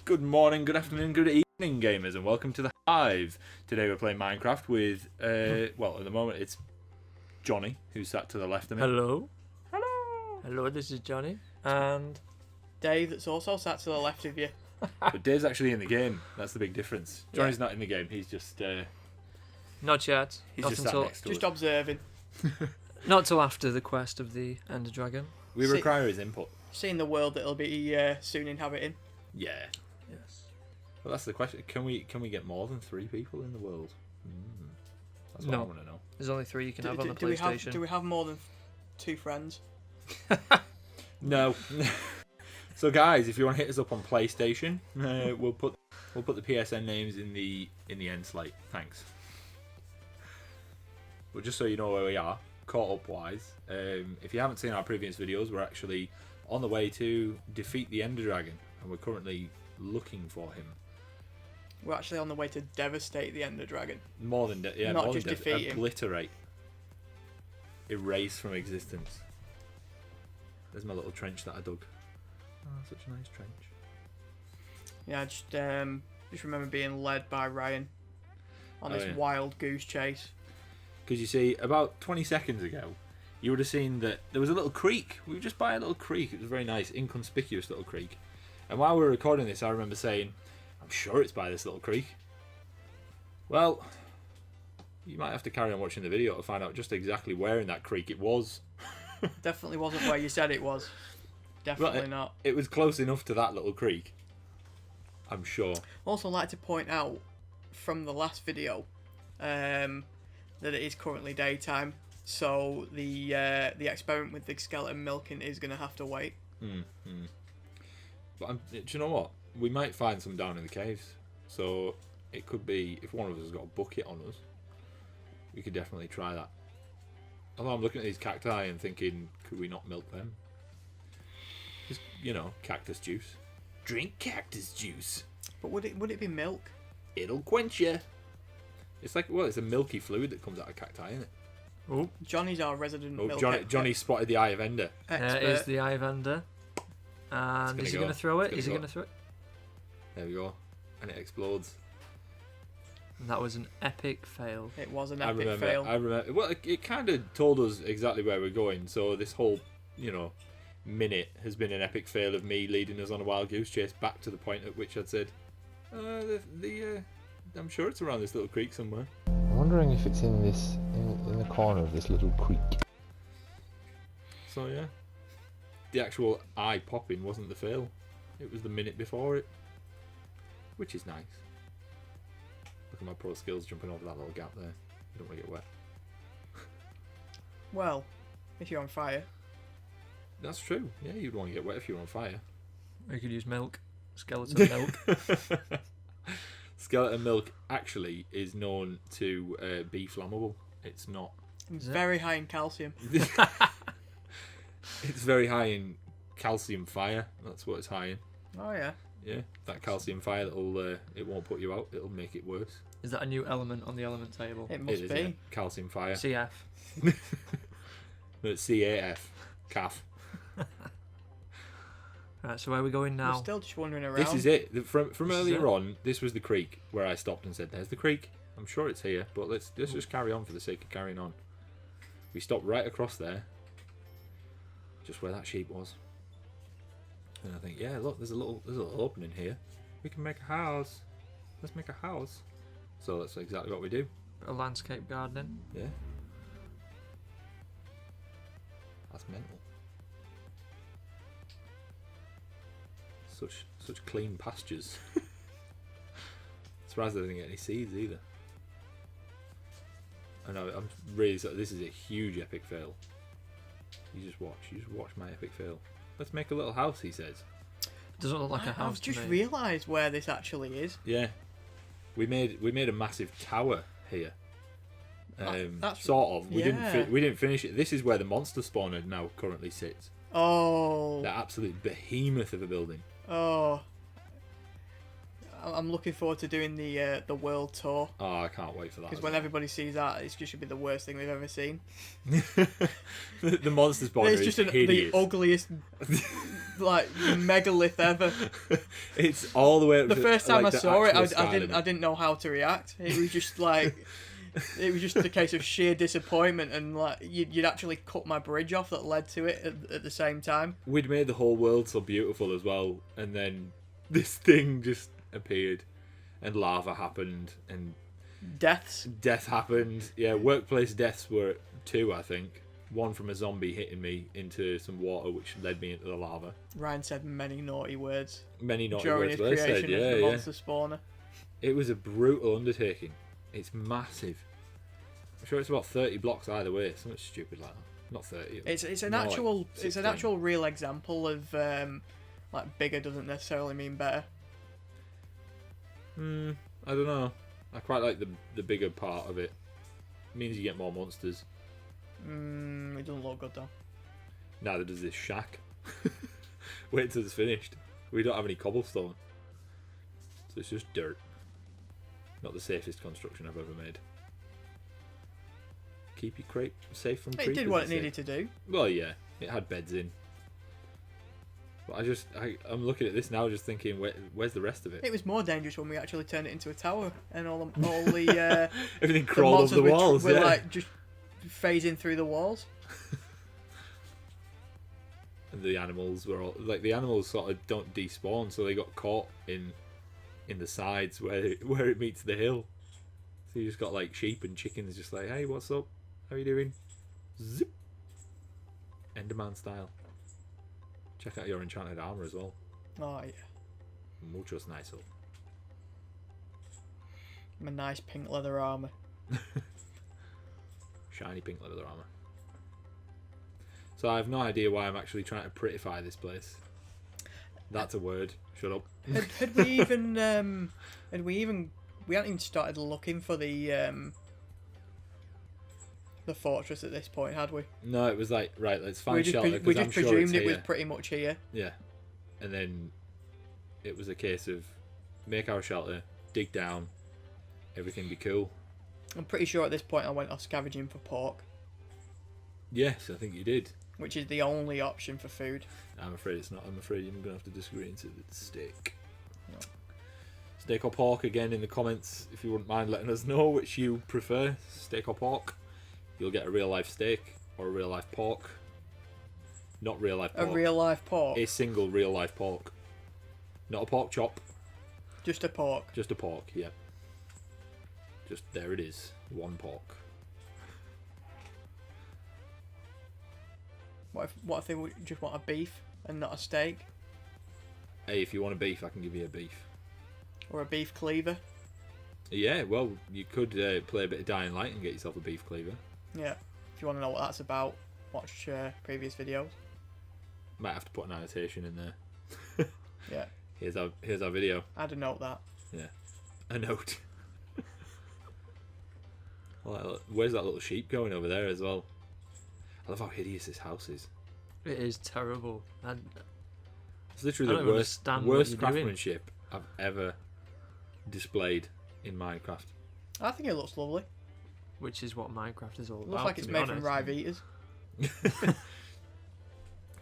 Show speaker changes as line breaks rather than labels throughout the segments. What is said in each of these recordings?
Good morning, good afternoon, good evening, gamers, and welcome to the Hive. Today we're playing Minecraft with, well, at the moment it's Johnny, who's sat to the left of me.
Hello.
Hello.
Hello, this is Johnny. And
Dave, that's also sat to the left of you.
But Dave's actually in the game. That's the big difference. Johnny's not in the game. He's just,
not yet.
he's
Not
just sat
until
next to
Just
us.
observing.
not till after the quest of the Ender Dragon.
We
See-
require his input.
Seeing the world that he'll be soon inhabiting.
Yeah.
Yes.
Well, that's the question. Can we get more than 3 people in the world? That's what I
No.
want to know.
There's only 3 you can have on the
Do we
PlayStation.
have more than 2 friends?
No. So guys, if you want to hit us up on PlayStation, we'll put the PSN names in the end slate. Thanks. But just so you know where we are, caught up wise, if you haven't seen our previous videos, we're actually on the way to defeat the Ender Dragon, and we're currently looking for him.
We're actually on the way to devastate the Ender Dragon.
More than
Not
more
just
than
defeat him.
obliterate, erase from existence. There's my little trench that I dug. Oh, such a nice trench.
Yeah, I just remember being led by Ryan on this
yeah.
wild goose chase.
Because you see, about 20 seconds ago, you would have seen that there was a little creek. We were just by a little creek. It was a very nice, inconspicuous little creek. And while we were recording this, I remember saying, I'm sure it's by this little creek. Well, you might have to carry on watching the video to find out just exactly where in that creek it was.
Definitely wasn't where you said it was. Definitely
Well,
not.
It was close enough to that little creek, I'm sure.
Also, like to point out from the last video that it is currently daytime, so the experiment with the skeleton milking is going to have to wait.
But do you know what? We might find some down in the caves. So it could be, if one of us has got a bucket on us, we could definitely try that. Although I'm looking at these cacti and thinking, could we not milk them? Just, you know, cactus juice. Drink cactus juice.
But would it be milk?
It'll quench you. It's like, well, it's a milky fluid that comes out of cacti, isn't it?
Oh,
Johnny's our resident milk
Johnny spotted the eye of Ender.
expert.
there is the Hive Ender. And is he going to throw it? Is he going to throw it?
There we go. And it explodes.
And that was an epic fail.
It was an
I
epic
remember.
fail.
I remember. Well, it kind of told us exactly where we're going. So this whole, minute has been an epic fail of me leading us on a wild goose chase back to the point at which I'd said, I'm sure it's around this little creek somewhere.
I'm wondering if it's in the corner of this little creek.
So yeah, the actual eye popping wasn't the fail. It was the minute before it, which is nice. Look at my pro skills jumping over that little gap there. You don't want to get wet.
Well, if you're on fire.
That's true. Yeah, you'd want to get wet if you're on fire.
We could use milk. Skeleton milk.
Skeleton milk actually is known to be flammable. It's not.
It's very high in calcium.
It's very high in calcium fire. That's what it's high in.
Oh yeah.
Yeah, that calcium fire that'll it won't put you out. It'll make it worse.
Is that a new element on the element table?
It must
It is,
be.
yeah. Calcium fire.
CF.
No, it's CAF. CAF.
Right, so where are we going
We're
now?
still just wandering around.
This is it. From
This is
earlier
it.
on, this was the creek where I stopped and said, "There's the creek. I'm sure it's here." But let's just carry on for the sake of carrying on. We stopped right across there, just where that sheep was. And I think, yeah, look, there's a little opening here. We can make a house. Let's make a house. So that's exactly what we do.
A landscape gardening.
Yeah. That's mental. Such clean pastures. Surprised I didn't get any seeds either. I know, I'm really sorry. This is a huge epic fail. You just watch my epic fail. Let's make a little house, he says.
It doesn't look like a house
I've
to
just
me.
realised where this actually is.
Yeah. We made a massive tower here.
That's-
Sort of. We
yeah.
didn't finish it. This is where the monster spawner now currently sits.
Oh.
That absolute behemoth of a building.
Oh. I'm looking forward to doing the world tour.
Oh, I can't wait for that.
Because when everybody sees that, it's just should be the worst thing they've ever seen.
the monster spawner
It's just
is hideous.
the ugliest, like megalith ever.
It's all the way up
The
to,
first time
like,
I
the
saw it,
actual
I
Skyrim.
didn't know how to react. It was just like. It was just a case of sheer disappointment, and like you'd actually cut my bridge off that led to it at the same time.
We'd made the whole world so beautiful as well, and then this thing just appeared, and lava happened, and
Deaths.
death happened. Yeah, workplace deaths were 2, I think. One from a zombie hitting me into some water, which led me into the lava.
Ryan said many naughty words
Many naughty
during
words,
his
but I
creation
said,
of
yeah,
the
yeah.
monster spawner.
It was a brutal undertaking. It's massive. I'm sure it's about 30 blocks either way. Something stupid like that. Not 30.
It's an
more like
actual
16.
real example of like bigger doesn't necessarily mean better.
I don't know. I quite like the bigger part of it. It means you get more monsters.
It doesn't look good though.
Neither does this shack. Wait until it's finished. We don't have any cobblestone. So it's just dirt. Not the safest construction I've ever made. Keep your crate safe from creepers.
It did what it
they say.
needed to do.
Well, yeah. It had beds in. But I'm looking at this now just thinking, where's the rest of it?
It was more dangerous when we actually turned it into a tower and all the
Everything crawled over the
monsters
walls,
were
yeah.
like just phasing through the walls.
And the animals were all like, the animals sort of don't despawn, so they got caught in the sides where it meets the hill. So you just got like sheep and chickens just like, hey, what's up? How you doing? Zip. Enderman style. Check out your enchanted armor as well.
Oh yeah.
Muchos nice.
My nice pink leather armor.
Shiny pink leather armor. So I have no idea why I'm actually trying to prettify this place. That's a word. Shut up.
Had we even we hadn't even started looking for the fortress at this point, had we?
No, it was like, right, let's find
We just,
shelter.
we
'cause
just
I'm sure
presumed
it's
it was
here.
pretty much here.
Yeah. And then it was a case of make our shelter, dig down, everything be cool.
I'm pretty sure at this point I went off scavenging for pork,
Yes, I think you did.
which is the only option for food.
I'm afraid it's not. I'm afraid you're going to have to disagree into the steak. No. Steak or pork again in the comments if you wouldn't mind letting us know which you prefer, steak or pork. You'll get a real life steak or a real life pork. Not real life pork.
A real life pork.
A single real life pork. Not a pork chop.
Just a pork.
Just a pork, yeah. Just there it is. One pork.
What if they would just want a beef and not a steak?
Hey, if you want a beef, I can give you a beef.
Or a beef cleaver?
Yeah, well, you could play a bit of Dying Light and get yourself a beef cleaver.
Yeah. If you want to know what that's about, watch previous videos.
Might have to put an annotation in there.
Yeah.
Here's our video.
I'd note that.
Yeah, a note. Where's that little sheep going over there as well? I love how hideous this house is.
It is terrible. And
It's literally
I
the
don't
worst
understand what you're doing.
craftsmanship I've ever displayed in Minecraft.
I think it looks lovely.
which is what Minecraft is all
It
about.
looks like it's
to be
made from
honest.
Rive-eaters.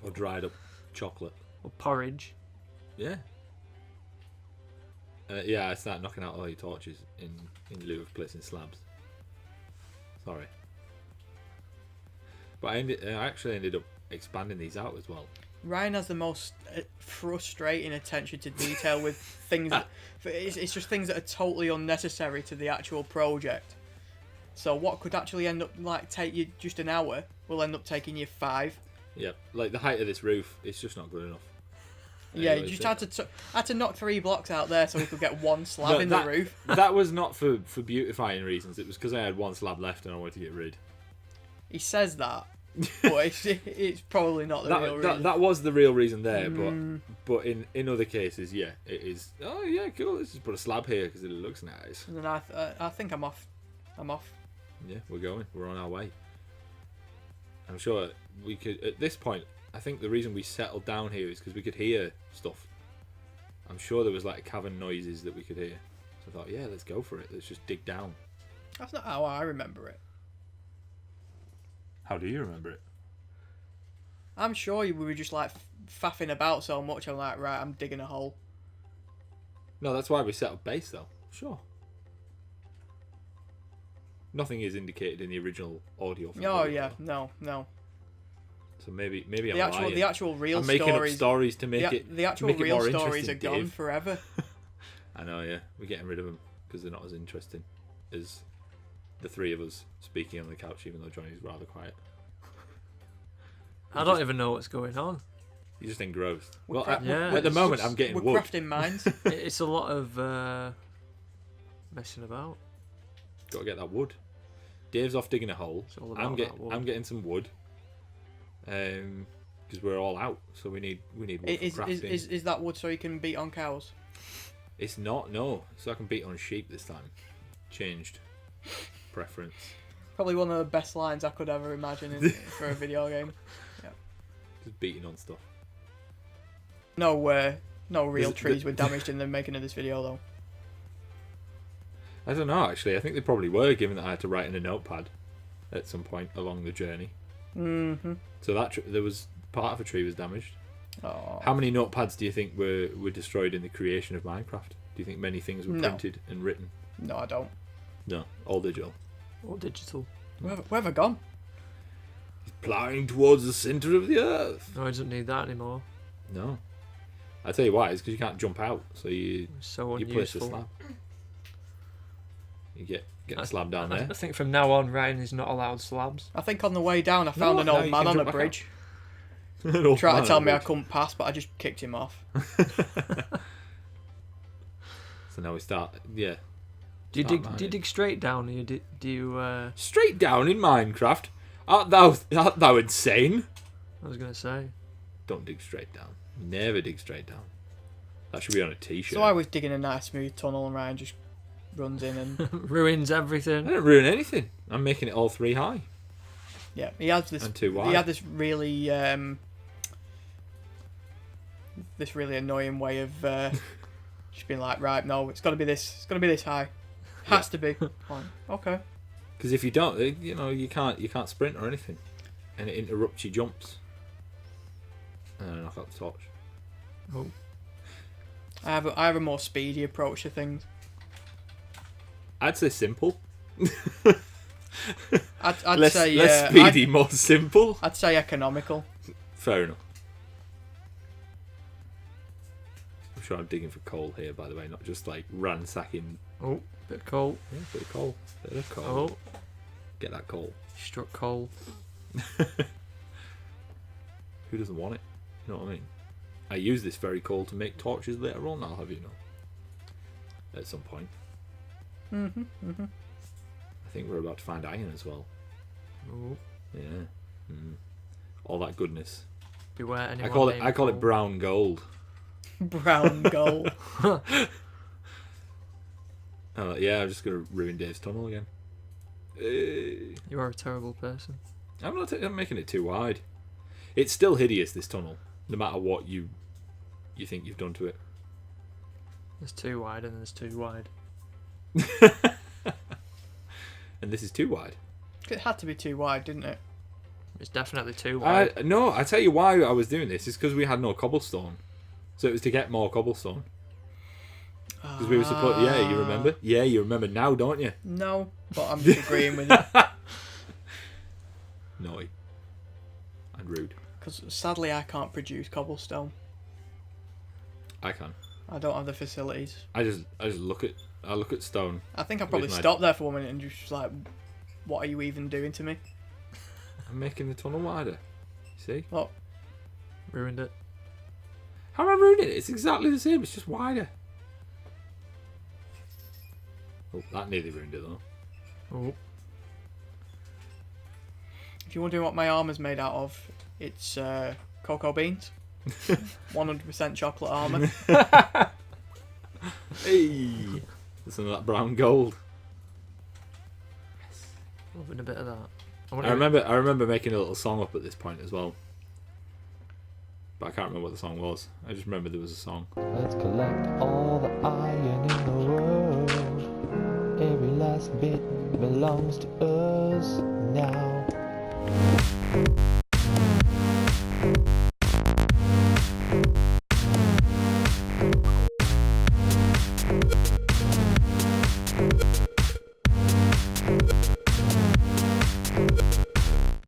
Or dried up chocolate.
Or porridge.
Yeah. Yeah, I start knocking out all your torches in lieu of placing slabs. Sorry. But I actually ended up expanding these out as well.
Ryan has the most frustrating attention to detail with things that... It's just things that are totally unnecessary to the actual project. So what could actually end up like take you just an hour will end up taking you 5.
Yep, like the height of this roof, it's just not good enough.
Yeah,
Anyway,
you just
so-
had to knock 3 blocks out there so we could get 1 slab in the roof.
That was not for beautifying reasons. It was because I had 1 slab left and I wanted to get rid.
He says that, but it's probably not the real reason.
That was the real reason there, but in other cases, yeah, it is. Oh yeah, cool. Let's just put a slab here because it looks nice.
And then I think I'm off.
Yeah, we're going. We're on our way. I'm sure we could. At this point, I think the reason we settled down here is because we could hear stuff. I'm sure there was like cavern noises that we could hear. So I thought, yeah, let's go for it. Let's just dig down.
That's not how I remember it.
How do you remember it?
I'm sure we were just like faffing about so much. I'm like, right, I'm digging a hole.
No, that's why we set up base, though. Sure. Nothing is indicated in the original audio.
Oh yeah, no.
So maybe I'm lying.
The actual real
I'm making
stories.
up stories to make it.
The actual
make it
real
more
stories are
interesting,
gone
Dave.
forever.
I know, yeah. We're getting rid of them because they're not as interesting as the three of us speaking on the couch, even though Johnny's rather quiet.
I don't even know what's going on.
You're just engrossed. Well,
yeah,
at the moment, I'm getting
we're
wood.
crafting mines.
It's a lot of messing about.
Got to get that wood. Dave's off digging a hole.
It's all about that wood.
I'm getting some wood. Because we're all out, so we need wood for crafting.
Is that wood so you can beat on cows?
It's not, no. So I can beat on sheep this time. Changed preference.
Probably one of the best lines I could ever imagine for a video game. Yeah.
Just beating on stuff.
No real trees were damaged in the making of this video though.
I don't know, actually. I think they probably were, given that I had to write in a notepad at some point along the journey.
Mm-hmm.
So there was part of a tree was damaged.
Oh.
How many notepads do you think were destroyed in the creation of Minecraft? Do you think many things were
No.
printed and written?
No, I don't.
No, all digital.
All digital.
Where have I gone?
He's ploughing towards the centre of the earth.
No, I don't need that anymore.
No. I tell you why, it's because you can't jump out, so you
So
place a
unuseful.
slab. You get a slab down there.
I think from now on, Ryan is not allowed slabs.
I think on the way down I found an
now
old
you
man
can
on a
jump back
bridge.
An old
Tried
man
to tell
on
me
a
I
bridge.
couldn't pass, but I just kicked him off.
So now we start, yeah.
Do you
Start
dig
mining.
straight down, or do you?
Straight down in Minecraft? Art thou insane?
I was gonna say.
Don't dig straight down. Never dig straight down. That should be on a t-shirt.
So I was digging a nice smooth tunnel and Ryan just runs in and
Ruins
I
everything.
didn't ruin anything. I'm making it all 3 high.
yeah, he has this.
And 2 wide.
He had this really annoying way of just being like, right, no, it's got to be this. It's got to be this high. Has to be. Fine. Okay.
Because if you don't, you can't sprint or anything, and it interrupts your jumps. And I knock out the torch.
Oh,
I have a more speedy approach to things.
I'd say simple.
I'd
less
say
speedy, more simple.
I'd say economical.
Fair enough. I'm sure I'm digging for coal here, by the way, not just like ransacking.
oh, bit of coal.
Yeah, bit of coal. Bit of coal.
Oh,
Get that coal.
struck coal.
Who doesn't want it? You know what I mean? I use this very coal to make torches later on, I'll have you know. At some point.
Mhm. Mhm.
I think we're about to find iron as well.
Oh,
Yeah. All that goodness.
beware anyone.
I call
named
it
coal.
brown gold.
Brown gold.
Yeah, I'm just gonna ruin Dave's tunnel again.
You are a terrible person.
I'm making it too wide. It's still hideous, this tunnel, no matter what you think you've done to it.
There's too wide and there's too wide.
And this is too wide.
It had to be too wide, didn't it?
It's definitely too wide.
No, I tell you why I was doing this is because we had no cobblestone, so it was to get more cobblestone. Because we were supposed. Yeah, you remember? Yeah, you remember now, don't you?
No, but I'm just agreeing with you.
Naughty and rude.
Because sadly I can't produce cobblestone.
I can.
I don't have the facilities.
I just look at stone.
I think I probably
With my-
stopped there for 1 minute and just like, what are you even doing to me?
I'm making the tunnel wider. See?
What?
Ruined it.
How am I ruining it? It's exactly the same. It's just wider. Oh, that nearly ruined it though.
Oh,
If you're wondering what my armour's made out of, it's cocoa beans. 100% chocolate armour.
Hey, some of that brown gold.
loving a bit of that.
I remember making a little song up at this point as well. But I can't remember what the song was. I just remember there was a song.
Let's collect all the iron in the world. Every last bit belongs to us now.